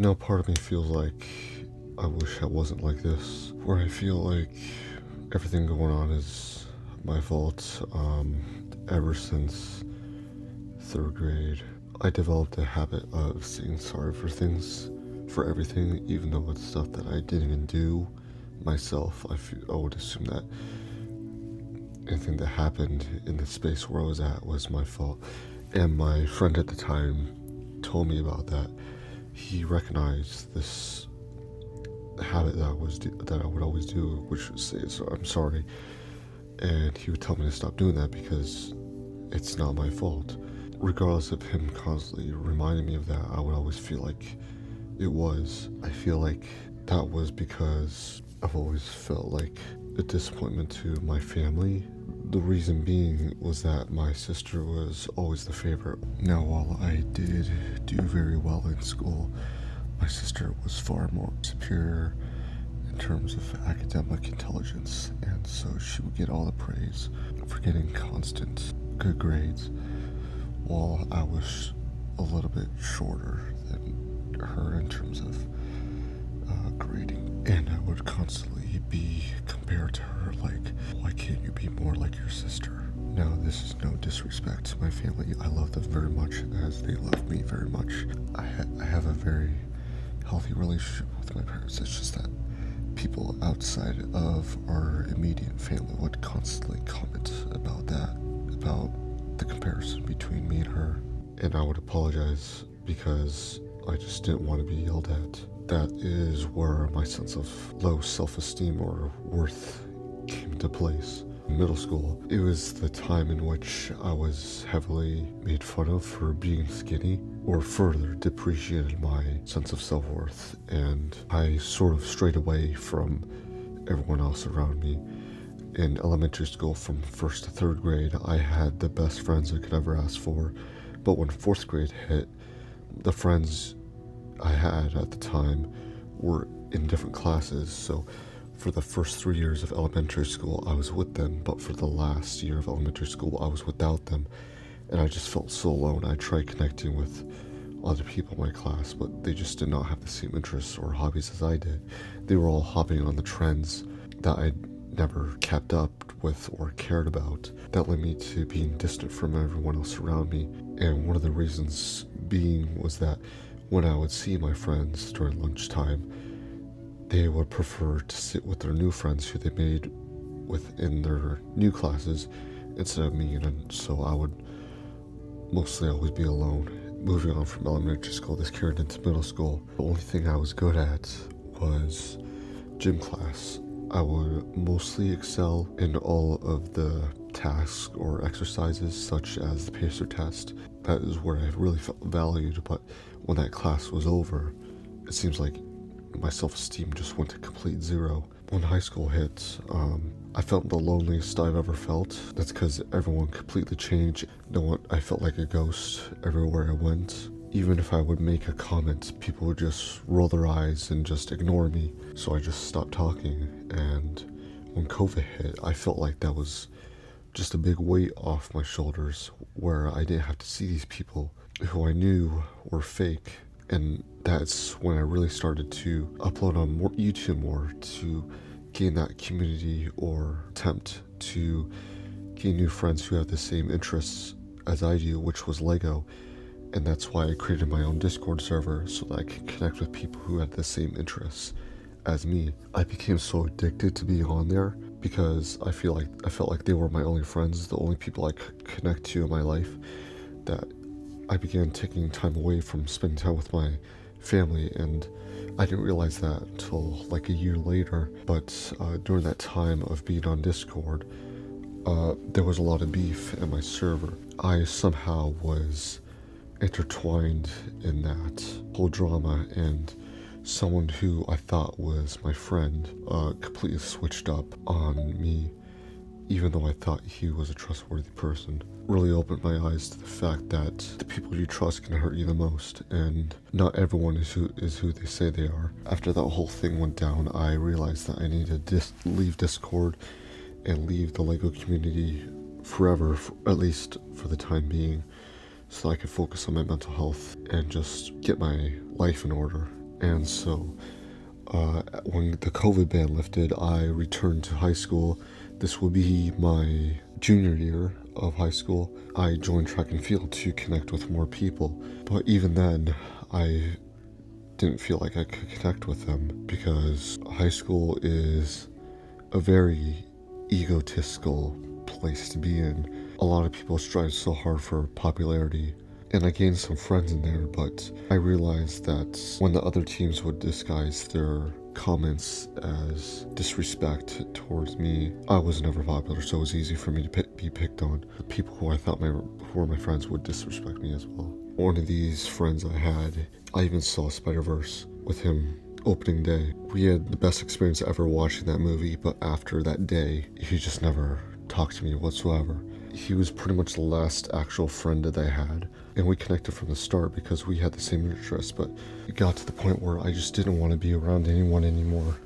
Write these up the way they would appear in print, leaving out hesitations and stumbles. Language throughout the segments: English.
Part of me feels like I wish I wasn't like this, where I feel like everything going on is my fault. Ever since third grade, I developed a habit of saying sorry for things, for everything, even though it's stuff that I didn't even do myself. I would assume that anything that happened in the space where I was at was my fault. And my friend at the time told me about that. He recognized this habit that I would always do, which was say, "I'm sorry," and he would tell me to stop doing that because it's not my fault. Regardless of him constantly reminding me of that, I would always feel like it was. I feel like that was because I've always felt like a disappointment to my family. The reason being was that my sister was always the favorite. Now, while I did do very well in school, my sister was far more superior in terms of academic intelligence, and so she would get all the praise for getting constant good grades, while I was a little bit shorter than her in terms of grading. And I would constantly be compared to her, like, why can't you be more like your sister? Now, this is no disrespect to my family. I love them very much as they love me very much. I have a very healthy relationship with my parents. It's just that people outside of our immediate family would constantly comment about that, about the comparison between me and her. And I would apologize because I just didn't want to be yelled at. That is where my sense of low self-esteem or worth came into place. In middle school, it was the time in which I was heavily made fun of for being skinny, or further depreciated my sense of self-worth, and I sort of strayed away from everyone else around me. In elementary school, from first to third grade, I had the best friends I could ever ask for, but when fourth grade hit, the friends I had at the time were in different classes. So for the first 3 years of elementary school, I was with them, but for the last year of elementary school, I was without them, and I just felt so alone. I tried connecting with other people in my class, but they just did not have the same interests or hobbies as I did. They were all hopping on the trends that I never kept up with or cared about. That led me to being distant from everyone else around me. And one of the reasons being was that when I would see my friends during lunchtime, they would prefer to sit with their new friends who they made within their new classes instead of me, and so I would mostly always be alone. Moving on from elementary school, this carried into middle school. The only thing I was good at was gym class. I would mostly excel in all of the tasks or exercises, such as the pacer test. That is where I really felt valued, but when that class was over, it seems like my self-esteem just went to complete zero. When high school hit, I felt the loneliest I've ever felt. That's because everyone completely changed. I felt like a ghost everywhere I went. Even if I would make a comment, people would just roll their eyes and just ignore me. So I just stopped talking. And when COVID hit, I felt like that was just a big weight off my shoulders, where I didn't have to see these people who I knew were fake. And that's when I really started to upload on YouTube more, to gain that community or attempt to gain new friends who have the same interests as I do, which was Lego. And that's why I created my own Discord server, so that I could connect with people who had the same interests as me. I became so addicted to being on there because I felt like they were my only friends, the only people I could connect to in my life, that I began taking time away from spending time with my family. And I didn't realize that until like a year later. But during that time of being on Discord, there was a lot of beef in my server. I somehow was intertwined in that whole drama, and someone who I thought was my friend completely switched up on me, even though I thought he was a trustworthy person. Really opened my eyes to the fact that the people you trust can hurt you the most, and not everyone is who they say they are. After that whole thing went down, I realized that I needed to leave Discord and leave the Lego community forever, at least for the time being, so I could focus on my mental health and just get my life in order. And so when the COVID ban lifted, I returned to high school. This will be my junior year of high school. I joined track and field to connect with more people. But even then, I didn't feel like I could connect with them because high school is a very egotistical place to be in. A lot of people strive so hard for popularity, and I gained some friends in there, but I realized that when the other teams would disguise their comments as disrespect towards me, I was never popular, so it was easy for me to be picked on. The people who I thought who were my friends would disrespect me as well. One of these friends I had, I even saw Spider-Verse with him opening day. We had the best experience ever watching that movie, but after that day, he just never talked to me whatsoever. He was pretty much the last actual friend that I had, and we connected from the start because we had the same interests, but it got to the point where I just didn't want to be around anyone anymore.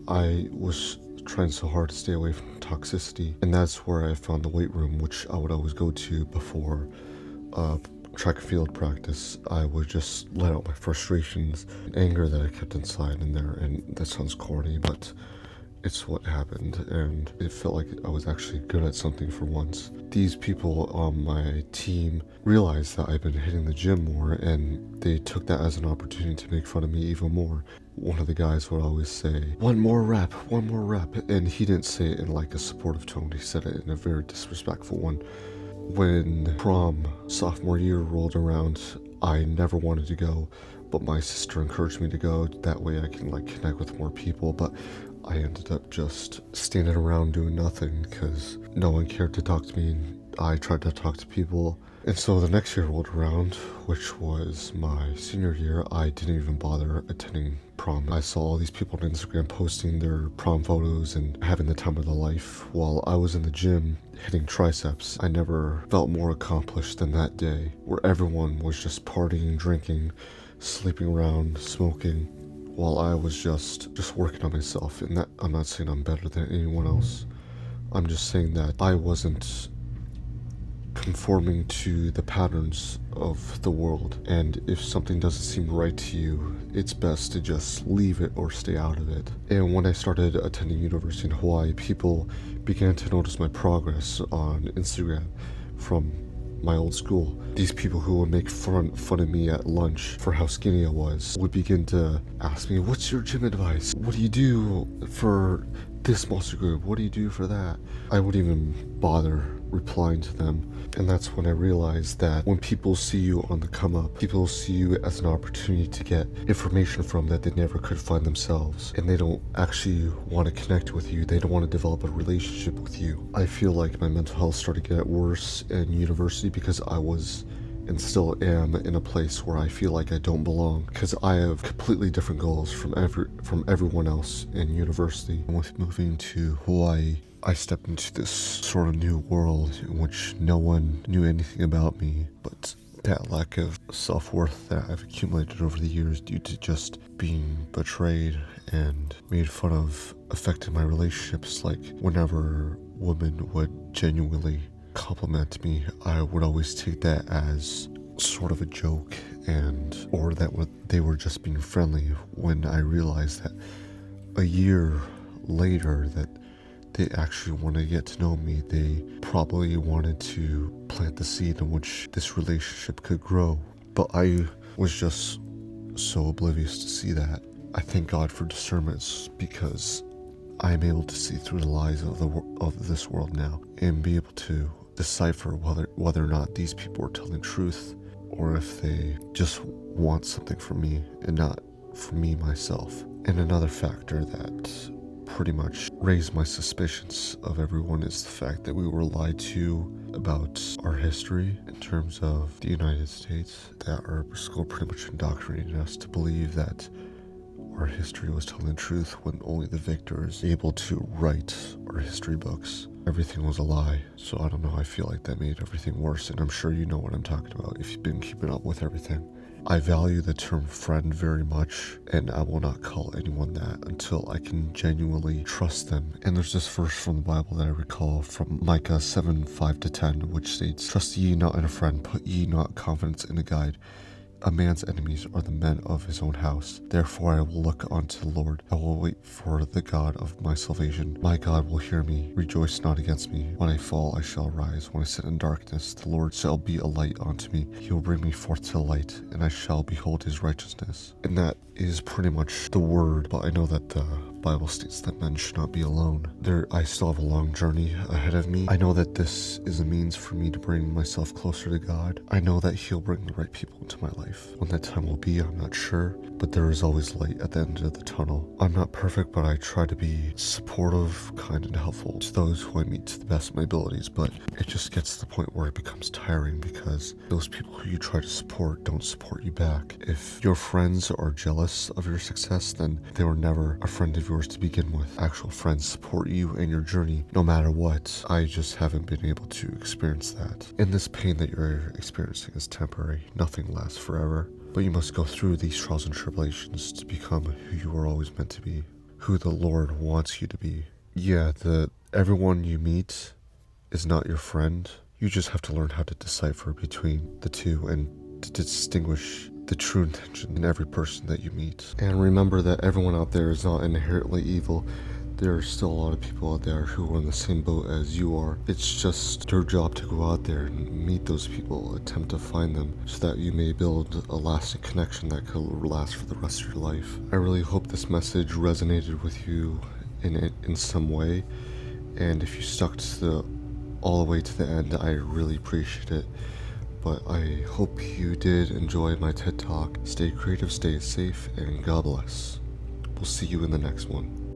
I was trying so hard to stay away from toxicity, and that's where I found the weight room, which I would always go to before track and field practice. I would just let out my frustrations and anger that I kept inside in there, and that sounds corny, but it's what happened, and it felt like I was actually good at something for once. These people on my team realized that I've been hitting the gym more, and they took that as an opportunity to make fun of me even more. One of the guys would always say, one more rep, and he didn't say it in like a supportive tone, he said it in a very disrespectful one. When prom sophomore year rolled around, I never wanted to go, but my sister encouraged me to go. That way I can like connect with more people, but I ended up just standing around doing nothing because no one cared to talk to me, and I tried to talk to people. And so the next year rolled around, which was my senior year. I didn't even bother attending prom. I saw all these people on Instagram posting their prom photos and having the time of their life while I was in the gym hitting triceps. I never felt more accomplished than that day, where everyone was just partying, drinking, sleeping around, smoking, while I was just working on myself. And that, I'm not saying I'm better than anyone else. I'm just saying that I wasn't conforming to the patterns of the world, and if something doesn't seem right to you, it's best to just leave it or stay out of it. And when I started attending university in Hawaii, people began to notice my progress on Instagram from my old school. These people who would make fun of me at lunch for how skinny I was would begin to ask me, what's your gym advice? What do you do for this muscle group? What do you do for that? I wouldn't even bother replying to them. And that's when I realized that when people see you on the come up, people see you as an opportunity to get information from that they never could find themselves, and they don't actually want to connect with you. They don't want to develop a relationship with you. I feel like my mental health started to get worse in university because I was and still am in a place where I feel like I don't belong, because I have completely different goals from everyone else in university. And with moving to Hawaii, I stepped into this sort of new world in which no one knew anything about me, but that lack of self-worth that I've accumulated over the years due to just being betrayed and made fun of affected my relationships. Like whenever women would genuinely compliment me, I would always take that as sort of a joke, or that they were just being friendly, when I realized that a year later that they actually wanted to get to know me. They probably wanted to plant the seed in which this relationship could grow, but I was just so oblivious to see that. I thank God for discernments, because I'm able to see through the lies of this world now and be able to decipher whether or not these people are telling the truth, or if they just want something from me and not from me myself. And another factor that pretty much raised my suspicions of everyone is the fact that we were lied to about our history in terms of the United States, that our school pretty much indoctrinated us to believe that our history was telling the truth when only the victors were able to write our history books. Everything was a lie. So I don't know, I feel like that made everything worse, and I'm sure you know what I'm talking about if you've been keeping up with everything. I value the term friend very much, and I will not call anyone that until I can genuinely trust them. And there's this verse from the Bible that I recall from Micah 7:5-10, which states, "Trust ye not in a friend, put ye not confidence in a guide. A man's enemies are the men of his own house. Therefore I will look unto the Lord. I will wait for the God of my salvation. My God will hear me. Rejoice not against me. When I fall, I shall rise. When I sit in darkness, the Lord shall be a light unto me. He will bring me forth to light, and I shall behold his righteousness. And that is pretty much the word, but I know that the Bible states that men should not be alone. I still have a long journey ahead of me. I know that this is a means for me to bring myself closer to God. I know that he'll bring the right people into my life. When that time will be, I'm not sure, but there is always light at the end of the tunnel. I'm not perfect, but I try to be supportive, kind, and helpful to those who I meet to the best of my abilities, but it just gets to the point where it becomes tiring because those people who you try to support don't support you back. If your friends are jealous of your success, then they were never a friend of yours to begin with. Actual friends support you and your journey no matter what. I just haven't been able to experience that. And this pain that you're experiencing is temporary. Nothing lasts forever. But you must go through these trials and tribulations to become who you were always meant to be, who the Lord wants you to be. Yeah, everyone you meet is not your friend. You just have to learn how to decipher between the two and to distinguish the true intention in every person that you meet. And remember that everyone out there is not inherently evil. There are still a lot of people out there who are in the same boat as you are. It's just your job to go out there and meet those people, attempt to find them, so that you may build a lasting connection that could last for the rest of your life. I really hope this message resonated with you in some way, and if you stuck to all the way to the end, I really appreciate it. But I hope you did enjoy my TED Talk. Stay creative, stay safe, and God bless. We'll see you in the next one.